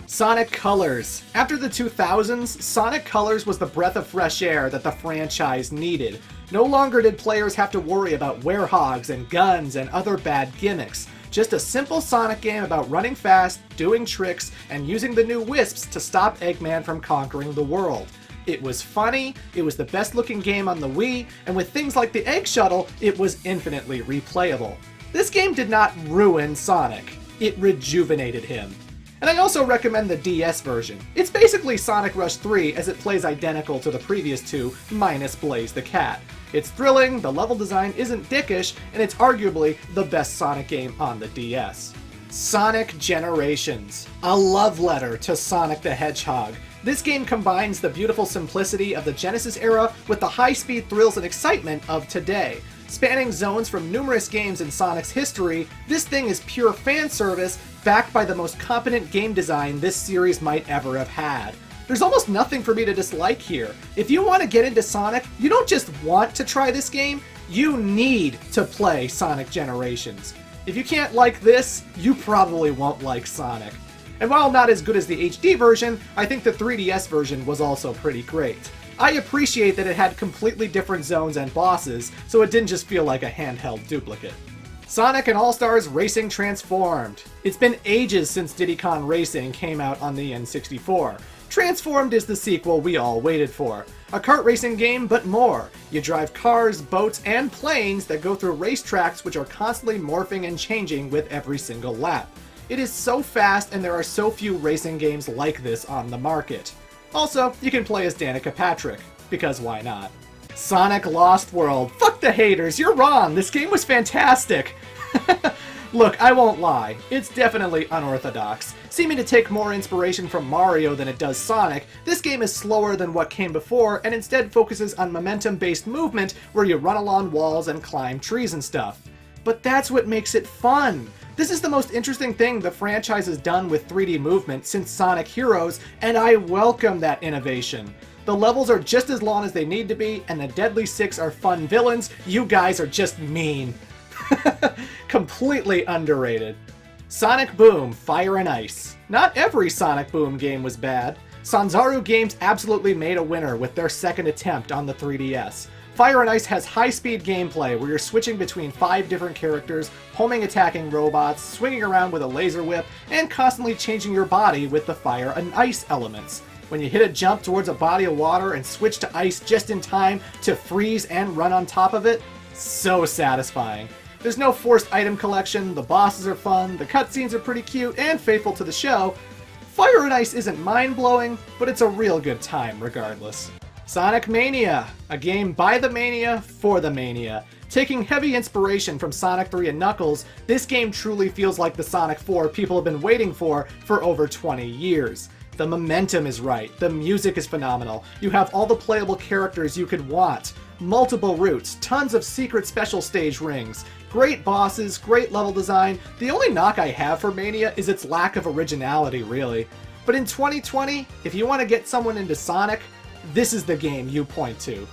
Sonic Colors. After the 2000s, Sonic Colors was the breath of fresh air that the franchise needed. No longer did players have to worry about werehogs and guns and other bad gimmicks. Just a simple Sonic game about running fast, doing tricks, and using the new wisps to stop Eggman from conquering the world. It was funny, it was the best looking game on the Wii, and with things like the Egg Shuttle, it was infinitely replayable. This game did not ruin Sonic, it rejuvenated him. And I also recommend the DS version. It's basically Sonic Rush 3 as it plays identical to the previous two, minus Blaze the Cat. It's thrilling, the level design isn't dickish, and it's arguably the best Sonic game on the DS. Sonic Generations. A love letter to Sonic the Hedgehog. This game combines the beautiful simplicity of the Genesis era with the high-speed thrills and excitement of today. Spanning zones from numerous games in Sonic's history, this thing is pure fan service, backed by the most competent game design this series might ever have had. There's almost nothing for me to dislike here. If you want to get into Sonic, you don't just want to try this game, you need to play Sonic Generations. If you can't like this, you probably won't like Sonic. And while not as good as the HD version, I think the 3DS version was also pretty great. I appreciate that it had completely different zones and bosses, so it didn't just feel like a handheld duplicate. Sonic and All-Stars Racing Transformed. It's been ages since Diddy Kong Racing came out on the N64. Transformed is the sequel we all waited for. A kart racing game, but more. You drive cars, boats, and planes that go through racetracks which are constantly morphing and changing with every single lap. It is so fast, and there are so few racing games like this on the market. Also, you can play as Danica Patrick, because why not? Sonic Lost World. Fuck the haters, you're wrong, this game was fantastic! Look, I won't lie, it's definitely unorthodox. Seeming to take more inspiration from Mario than it does Sonic, this game is slower than what came before and instead focuses on momentum-based movement where you run along walls and climb trees and stuff. But that's what makes it fun! This is the most interesting thing the franchise has done with 3D movement since Sonic Heroes, and I welcome that innovation. The levels are just as long as they need to be, and the Deadly Six are fun villains. You guys are just mean. Completely underrated. Sonic Boom, Fire and Ice. Not every Sonic Boom game was bad. Sanzaru Games absolutely made a winner with their second attempt on the 3DS. Fire and Ice has high-speed gameplay where you're switching between 5 different characters, homing attacking robots, swinging around with a laser whip, and constantly changing your body with the fire and ice elements. When you hit a jump towards a body of water and switch to ice just in time to freeze and run on top of it, so satisfying. There's no forced item collection, the bosses are fun, the cutscenes are pretty cute and faithful to the show. Fire and Ice isn't mind-blowing, but it's a real good time regardless. Sonic Mania, a game by the Mania for the Mania. Taking heavy inspiration from Sonic 3 and Knuckles, this game truly feels like the Sonic 4 people have been waiting for over 20 years. The momentum is right, the music is phenomenal, you have all the playable characters you could want, multiple routes, tons of secret special stage rings, great bosses, great level design. The only knock I have for Mania is its lack of originality, really. But in 2020, if you want to get someone into Sonic, this is the game you point to.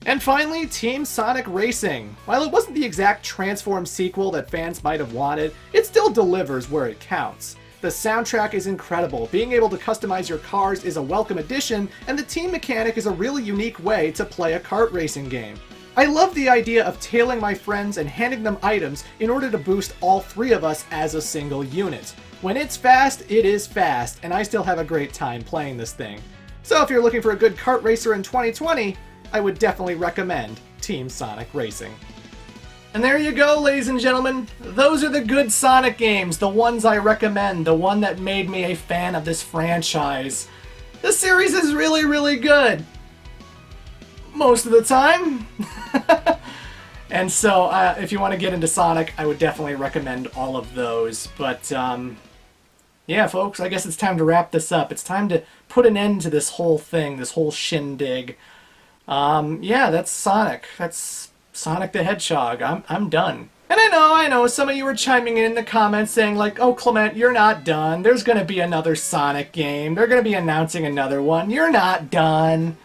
And finally, Team Sonic Racing. While it wasn't the exact Transform sequel that fans might have wanted, it still delivers where it counts. The soundtrack is incredible, being able to customize your cars is a welcome addition, and the team mechanic is a really unique way to play a kart racing game. I love the idea of tailing my friends and handing them items in order to boost all 3 of us as a single unit. When it's fast, it is fast, and I still have a great time playing this thing. So if you're looking for a good kart racer in 2020, I would definitely recommend Team Sonic Racing. And there you go, ladies and gentlemen. Those are the good Sonic games, the ones I recommend, the one that made me a fan of this franchise. The series is really, really good. Most of the time. And so, if you want to get into Sonic, I would definitely recommend all of those. But, yeah, folks, I guess it's time to wrap this up. It's time to put an end to this whole thing, this whole shindig. Yeah, that's Sonic. That's Sonic the Hedgehog. I'm done. And I know, some of you were chiming in the comments saying like, oh, Clement, you're not done. There's going to be another Sonic game. They're going to be announcing another one. You're not done.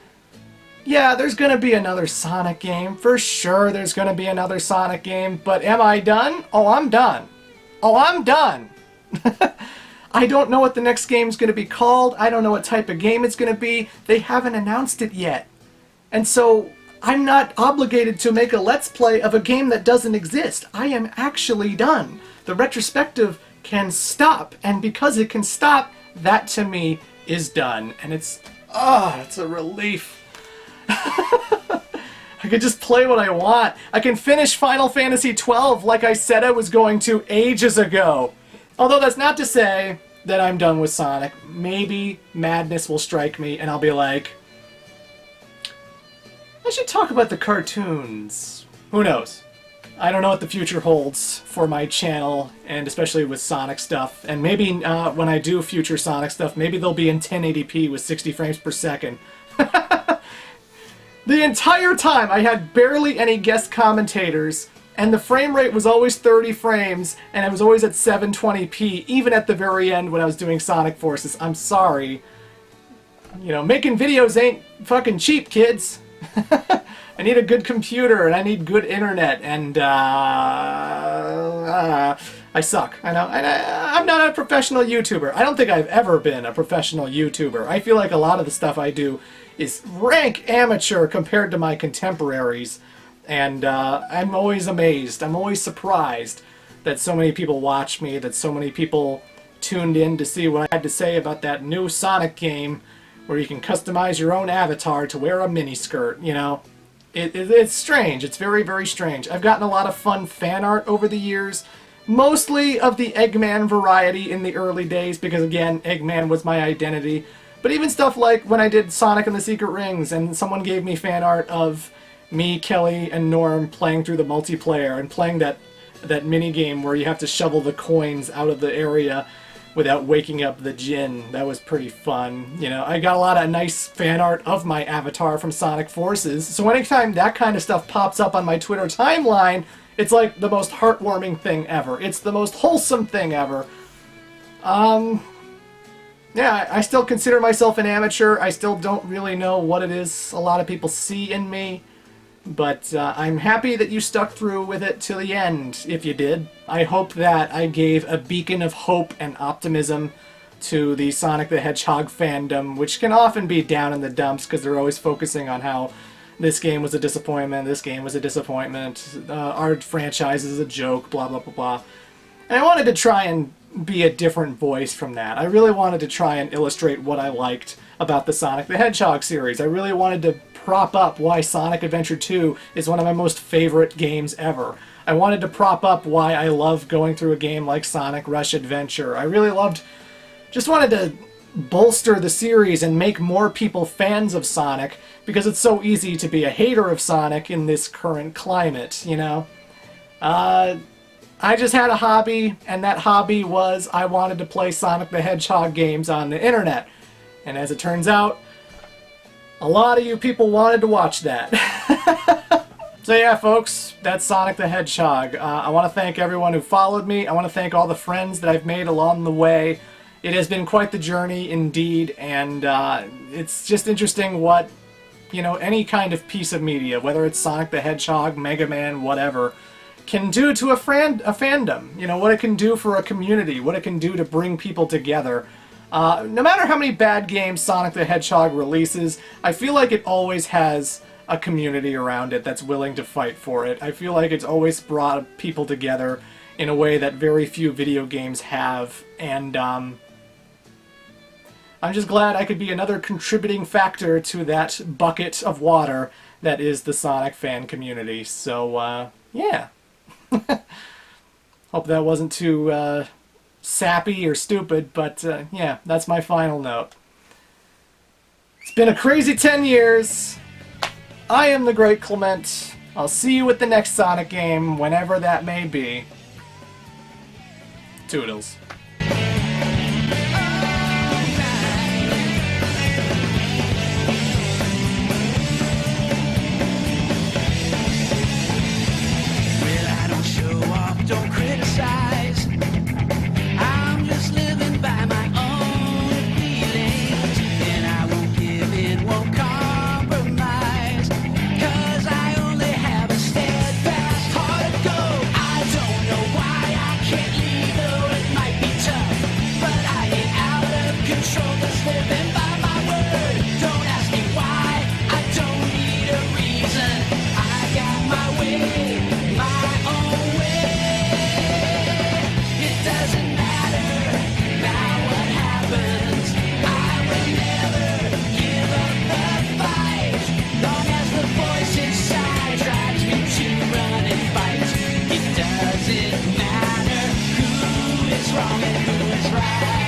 Yeah, there's going to be another Sonic game. For sure there's going to be another Sonic game. But am I done? Oh, I'm done. Oh, I'm done. I don't know what the next game's going to be called. I don't know what type of game it's going to be. They haven't announced it yet. And so I'm not obligated to make a Let's Play of a game that doesn't exist. I am actually done. The retrospective can stop. And because it can stop, that to me is done. And it's a relief. I could just play what I want. I can finish Final Fantasy XII like I said I was going to ages ago. Although that's not to say that I'm done with Sonic. Maybe madness will strike me and I'll be like, I should talk about the cartoons. Who knows? I don't know what the future holds for my channel, and especially with Sonic stuff. And maybe when I do future Sonic stuff, maybe they'll be in 1080p with 60 frames per second. The entire time I had barely any guest commentators, and the frame rate was always 30 frames, and I was always at 720p, even at the very end when I was doing Sonic Forces. I'm sorry. You know, making videos ain't fucking cheap, kids. I need a good computer, and I need good internet, and I suck. I know. And I'm not a professional YouTuber. I don't think I've ever been a professional YouTuber. I feel like a lot of the stuff I do is rank amateur compared to my contemporaries, and I'm always amazed. I'm always surprised that so many people watch me, that so many people tuned in to see what I had to say about that new Sonic game where you can customize your own avatar to wear a miniskirt, you know. It's strange. It's very, very strange. I've gotten a lot of fun fan art over the years, mostly of the Eggman variety in the early days, because again, Eggman was my identity. But even stuff like when I did Sonic and the Secret Rings and someone gave me fan art of me, Kelly, and Norm playing through the multiplayer and playing that mini game where you have to shovel the coins out of the area without waking up the Djinn. That was pretty fun. You know, I got a lot of nice fan art of my avatar from Sonic Forces, so anytime that kind of stuff pops up on my Twitter timeline, it's like the most heartwarming thing ever. It's the most wholesome thing ever. Yeah, I still consider myself an amateur. I still don't really know what it is a lot of people see in me. But I'm happy that you stuck through with it till the end, if you did. I hope that I gave a beacon of hope and optimism to the Sonic the Hedgehog fandom, which can often be down in the dumps because they're always focusing on how this game was a disappointment, this game was a disappointment, our franchise is a joke, blah, blah, blah, blah. And I wanted to try and be a different voice from that. I really wanted to try and illustrate what I liked about the Sonic the Hedgehog series. I really wanted to prop up why Sonic Adventure 2 is one of my most favorite games ever. I wanted to prop up why I love going through a game like Sonic Rush Adventure. I really just wanted to bolster the series and make more people fans of Sonic, because it's so easy to be a hater of Sonic in this current climate, you know? I just had a hobby, and that hobby was I wanted to play Sonic the Hedgehog games on the internet. And as it turns out, a lot of you people wanted to watch that. So yeah, folks, that's Sonic the Hedgehog. I want to thank everyone who followed me. I want to thank all the friends that I've made along the way. It has been quite the journey indeed, and it's just interesting what, you know, any kind of piece of media, whether it's Sonic the Hedgehog, Mega Man, whatever, can do to a fandom. You know, what it can do for a community, what it can do to bring people together. No matter how many bad games Sonic the Hedgehog releases, I feel like it always has a community around it that's willing to fight for it. I feel like it's always brought people together in a way that very few video games have, and I'm just glad I could be another contributing factor to that bucket of water that is the Sonic fan community. So, yeah. Hope that wasn't too sappy or stupid, but yeah, that's my final note. It's been a crazy 10 years. I am the great Clement. I'll see you at the next Sonic game, whenever that may be. Toodles. Don't criticize. I'm just living by my own feelings, and I won't give in, won't compromise, 'cause I only have a steadfast heart to go. I don't know why I can't leave, though it might be tough, but I ain't out of control, just living by my word. Don't ask me why, I don't need a reason. I got my way, my own way. Doesn't matter now what happens, I will never give up the fight, long as the voice inside drives me to run and fight. It doesn't matter who is wrong and who is right.